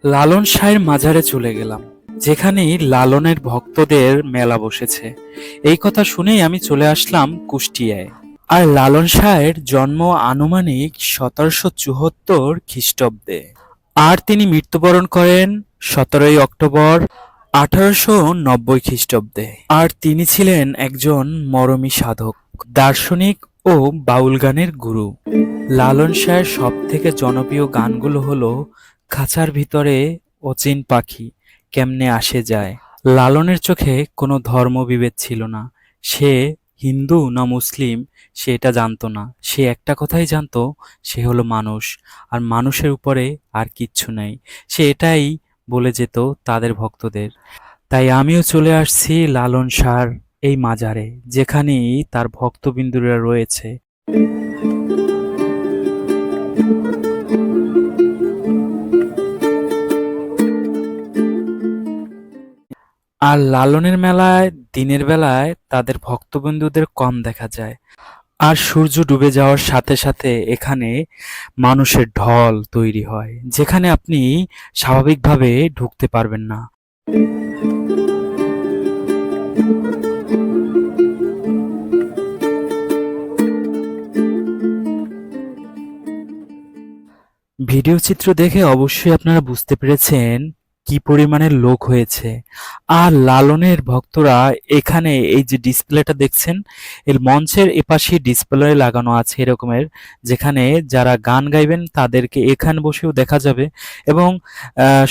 লালন শাহের মাজারে চলে গেলাম, যেখানে লালনের ভক্তদের মেলা বসেছে। এই কথা শুনেই আমি চলে আসলাম কুষ্টিয়ায়। আর লালন শাহের জন্ম আনুমানিক 1774 খ্রিস্টাব্দে, আর তিনি মৃত্যুবরণ করেন 17ই অক্টোবর 1890 খ্রিস্টাব্দে। আর তিনি ছিলেন একজন মরমী সাধক, দার্শনিক ও বাউল গানের গুরু। লালন শাহের সব থেকে জনপ্রিয় গানগুলো হলো খাঁচার ভিতরে অচিন পাখি, কেমনে আসে যায়। লালনের চোখে কোনো ধর্মবিভেদ ছিল না। সে হিন্দু না মুসলিম সে এটা জানতো না। সে একটা কথাই জানতো, সে হলো মানুষ, আর মানুষের উপরে আর কিচ্ছু নাই। সে এটাই বলে যেত তাদের ভক্তদের। তাই আমিও চলে আসছি লালন শাহর এই মাজারে, যেখানেই তার ভক্তবিন্দুরা রয়েছে। আর লালনের মেলায় দিনের বেলায় তাদের ভক্তবন্ধুদের কম দেখা যায়। আর সূর্য ডুবে যাওয়ার সাথে সাথে এখানে মানুষের ঢল তৈরি হয়, যেখানে আপনি স্বাভাবিকভাবে ঢুকতে পারবেন না। ভিডিও চিত্র দেখে অবশ্যই আপনারা বুঝতে পেরেছেন কি পরিমাণের লোক হয়েছে। আর লালনের ভক্তরা এখানে এই যে ডিসপ্লেটা দেখছেন, এর মঞ্চের এপাশে ডিসপ্লে লাগানো আছে এরকমের, যেখানে যারা গান গাইবেন তাদেরকে এখানে বসেও দেখা যাবে, এবং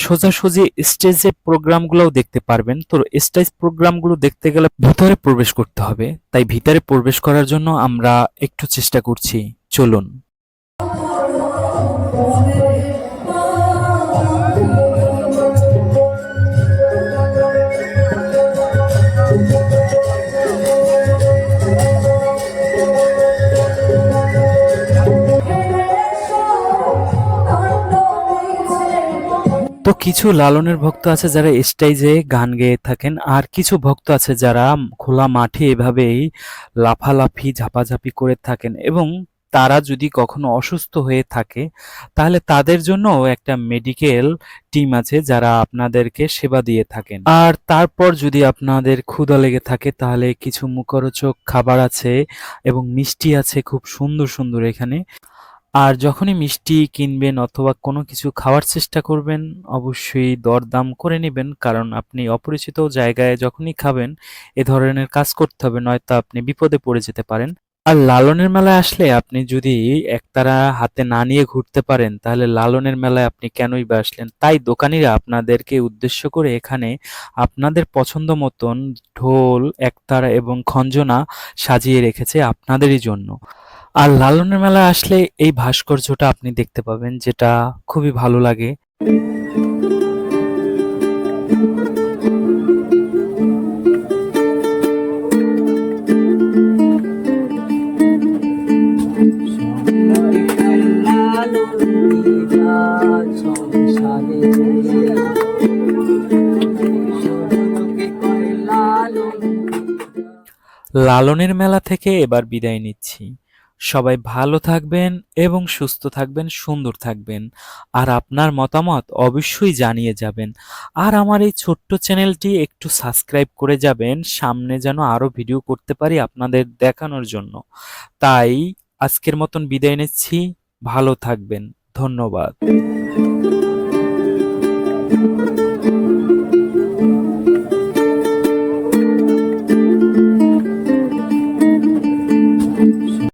সোজাসুজি স্টেজে প্রোগ্রামগুলোও দেখতে পারবেন। তো স্টেজ প্রোগ্রামগুলো দেখতে গেলে ভিতরে প্রবেশ করতে হবে, তাই ভিতরে প্রবেশ করার জন্য আমরা একটু চেষ্টা করছি। চলুন। তো কিছু লালনের ভক্ত আছে যারা স্টেজে গান গেয়ে থাকেন, আর কিছু ভক্ত আছে যারা খোলা মাঠে এভাবেই লাফালাফি ঝাপাঝাপি করে থাকেন, এবং তারা যদি কখনো অসুস্থ হয়ে থাকে তাহলে তাদের জন্য একটা মেডিকেল টিম আছে যারা আপনাদেরকে সেবা দিয়ে থাকেন। আর তারপর যদি আপনাদের ক্ষুধা লেগে থাকে তাহলে কিছু মুখরোচক খাবার আছে এবং মিষ্টি আছে খুব সুন্দর সুন্দর এখানে। আর যখনই মিষ্টি কিনবেন অথবা কোনো কিছু খাওয়ার চেষ্টা করবেন, অবশ্যই দরদাম করে নিবেন, কারণ আপনি অপরিচিত জায়গায় যখনই খাবেন এ ধরনের কাজ করতে হবে, নয়তো আপনি বিপদে পড়ে যেতে পারেন। আর লালনের মেলায় আসলে আপনি যদি একতারা হাতে না নিয়ে ঘুরতে পারেন তাহলে লালনের মেলায় আপনি কেনই বা আসলেন। তাই দোকানিরা আপনাদেরকে উদ্দেশ্য করে এখানে আপনাদের পছন্দ মতন ঢোল, একতারা এবং খঞ্জনা সাজিয়ে রেখেছে আপনাদেরই জন্য। আর লালনের মেলায় আসলে এই ভাস্কর্যটা আপনি দেখতে পাবেন, যেটা খুবই ভালো লাগে। লালনের মেলা থেকে এবার বিদায় নিচ্ছি। সবাই ভালো থাকবেন এবং সুস্থ থাকবেন, সুন্দর থাকবেন। আর আপনার মতামত অবশ্যই জানিয়ে যাবেন। আর আমার এই ছোট্ট চ্যানেলটি একটু সাবস্ক্রাইব করে যাবেন, সামনে যেন আরো ভিডিও করতে পারি আপনাদের দেখানোর জন্য। তাই আজকের মতন বিদায় নিচ্ছি। ভালো থাকবেন। ধন্যবাদ।